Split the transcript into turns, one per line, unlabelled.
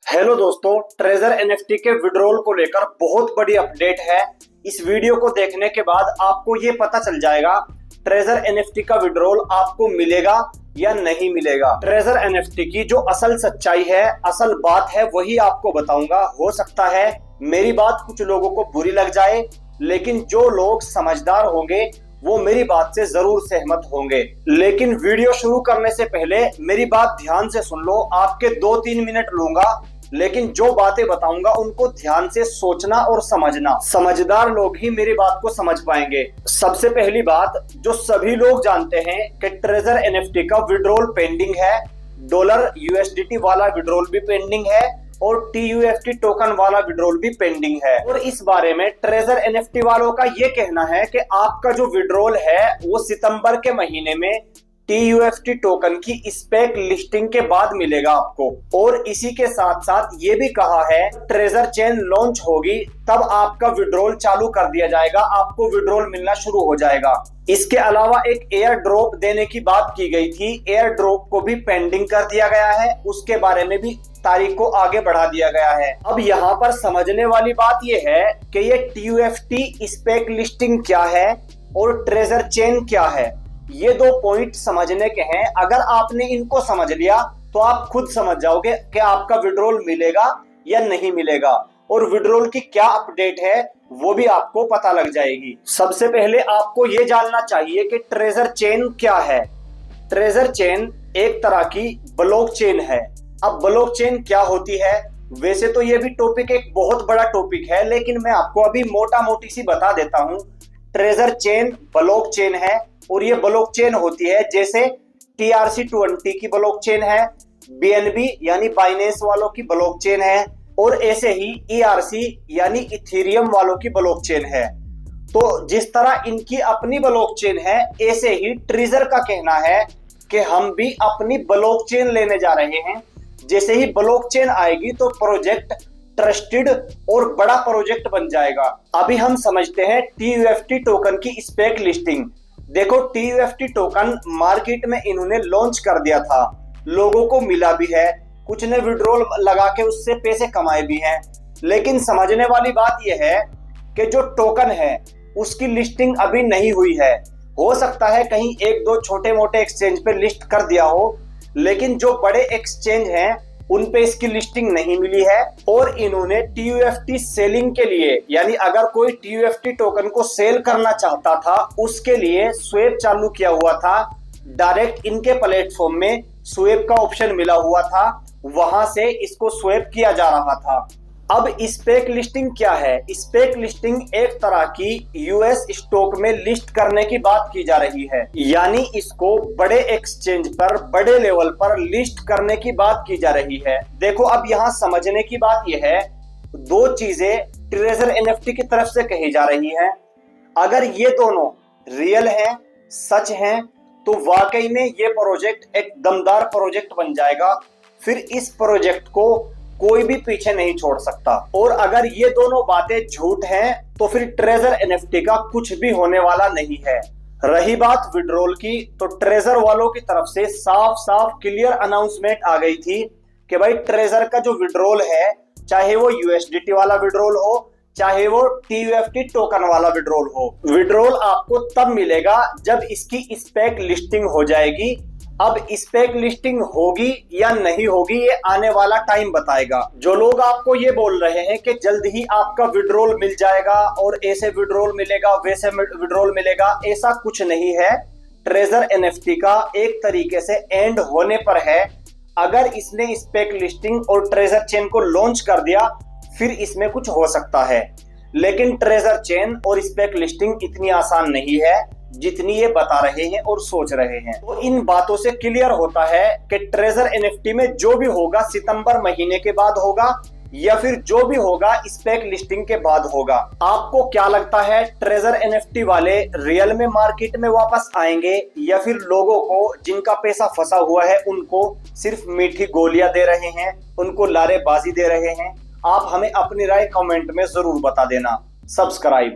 Hello दोस्तों, treasure NFT के withdrawal को लेकर बहुत बड़ी अपडेट है। इस वीडियो को देखने के बाद आपको ये पता चल जाएगा ट्रेजर एनएफटी का विड्रॉल आपको मिलेगा या नहीं मिलेगा। ट्रेजर एनएफटी की जो असल सच्चाई है, असल बात है, वही आपको बताऊंगा। हो सकता है मेरी बात कुछ लोगों को बुरी लग जाए, लेकिन जो लोग समझदार होंगे वो मेरी बात से जरूर सहमत होंगे। लेकिन वीडियो शुरू करने से पहले मेरी बात ध्यान से सुन लो। आपके 2-3 मिनट लूंगा, लेकिन जो बातें बताऊंगा उनको ध्यान से सोचना और समझना। समझदार लोग ही मेरी बात को समझ पाएंगे। सबसे पहली बात, जो सभी लोग जानते हैं कि ट्रेजर एनएफटी का विड्रॉल पेंडिंग है। डॉलर यूएसडीटी वाला विड्रॉल भी पेंडिंग है और TUFT टोकन वाला विड्रॉल भी पेंडिंग है। और इस बारे में ट्रेजर एनएफटी वालों का ये कहना है कि आपका जो विड्रॉल है वो सितंबर के महीने में TUFT टोकन की स्पेक लिस्टिंग के बाद मिलेगा आपको। और इसी के साथ साथ ये भी कहा है ट्रेजर चेन लॉन्च होगी तब आपका विड्रॉल चालू कर दिया जाएगा, आपको विड्रॉल मिलना शुरू हो जाएगा। इसके अलावा एक एयर ड्रॉप देने की बात की गई थी, एयर ड्रॉप को भी पेंडिंग कर दिया गया है। उसके बारे में भी तारीख को आगे बढ़ा दिया गया है। अब यहाँ पर समझने वाली बात यह है कि ये TUFT स्पेक लिस्टिंग क्या है और ट्रेजर चेन क्या है। ये दो पॉइंट समझने के हैं। अगर आपने इनको समझ लिया तो आप खुद समझ जाओगे कि आपका विड्रॉल मिलेगा या नहीं मिलेगा, और विड्रॉल की क्या अपडेट है वो भी आपको पता लग जाएगी। सबसे पहले आपको ये जानना चाहिए कि ट्रेजर चेन क्या है। ट्रेजर चेन एक तरह की ब्लॉकचेन है। अब ब्लॉकचेन क्या होती है? वैसे तो ये भी टॉपिक एक बहुत बड़ा टॉपिक है, लेकिन मैं आपको अभी मोटा मोटी सी बता देता हूँ। ट्रेजर चेन ब्लॉकचेन है और ये ब्लॉकचेन होती है जैसे TRC20 की ब्लॉकचेन है, BNB यानी बाइनेंस वालों की ब्लॉकचेन है, और ऐसे ही ERC यानी इथेरियम वालों की ब्लॉकचेन है। तो जिस तरह इनकी अपनी ब्लॉकचेन है, ऐसे ही ट्रेजर का कहना है कि हम भी अपनी ब्लॉकचेन लेने जा रहे हैं। जैसे ही ब्लॉकचेन आएगी तो प्रोजेक्ट ट्रस्टेड और बड़ा प्रोजेक्ट बन जाएगा। अभी हम समझते हैं TUFT टोकन की स्पेक लिस्टिंग। देखो, TUFT टोकन मार्केट में इन्होंने लॉन्च कर दिया था, लोगों को मिला भी है, कुछ ने विड्रॉल लगा के उससे पैसे कमाए भी हैं। लेकिन समझने वाली बात यह है कि जो टोकन है उसकी लिस्टिंग अभी नहीं हुई है। हो सकता है कहीं 1-2 छोटे मोटे एक्सचेंज पे लिस्ट कर दिया हो, लेकिन जो बड़े एक्सचेंज हैं उन पे इसकी लिस्टिंग नहीं मिली है। और इन्होंने TUFT सेलिंग के लिए, यानी अगर कोई TUFT टोकन को सेल करना चाहता था उसके लिए स्वेप चालू किया हुआ था। डायरेक्ट इनके प्लेटफॉर्म में स्वेप का ऑप्शन मिला हुआ था, वहां से इसको स्वेप किया जा रहा था। अब स्पेक लिस्टिंग क्या है? स्पेक लिस्टिंग एक तरह की US स्टॉक में लिस्ट करने की बात की जा रही है, यानी इसको बड़े एक्सचेंज पर बड़े लेवल पर लिस्ट करने की बात की जा रही है। देखो, अब यहाँ समझने की बात यह है, दो चीजें ट्रेजर एनएफटी की तरफ से कही जा रही हैं। अगर ये दोनों रियल हैं, सच हैं, तो वाकई में ये प्रोजेक्ट एक दमदार प्रोजेक्ट बन जाएगा। फिर इस प्रोजेक्ट को कोई भी पीछे नहीं छोड़ सकता। और अगर ये दोनों बातें झूठ हैं तो फिर ट्रेजर एनएफटी का कुछ भी होने वाला नहीं है। रही बात विड्रॉल की, तो ट्रेजर वालों की तरफ से साफ साफ क्लियर अनाउंसमेंट आ गई थी कि भाई ट्रेजर का जो विड्रॉल है, चाहे वो USDT वाला विड्रॉल हो, चाहे वो TUFT टोकन वाला विड्रॉल हो, विड्रॉल आपको तब मिलेगा जब इसकी स्पेक लिस्टिंग हो जाएगी। अब स्पेक लिस्टिंग होगी या नहीं होगी ये आने वाला टाइम बताएगा। जो लोग आपको ये बोल रहे हैं कि जल्द ही आपका विड्रॉल मिल जाएगा और ऐसे विड्रॉल मिलेगा वैसे विड्रॉल मिलेगा, ऐसा कुछ नहीं है। ट्रेजर एनएफटी का एक तरीके से एंड होने पर है। अगर इसने स्पेक लिस्टिंग और ट्रेजर चेन को लॉन्च कर दिया फिर इसमें कुछ हो सकता है, लेकिन ट्रेजर चेन और स्पेक लिस्टिंग इतनी आसान नहीं है जितनी ये बता रहे हैं और सोच रहे हैं। तो इन बातों से क्लियर होता है कि ट्रेजर एनएफटी में जो भी होगा सितंबर महीने के बाद होगा या फिर जो भी होगा स्पेक लिस्टिंग के बाद होगा। आपको क्या लगता है, ट्रेजर एनएफटी वाले रियल में मार्केट में वापस आएंगे या फिर लोगों को जिनका पैसा फंसा हुआ है उनको सिर्फ मीठी गोलियां दे रहे हैं, उनको लारेबाजी दे रहे हैं? आप हमें अपनी राय कमेंट में जरूर बता देना। सब्सक्राइब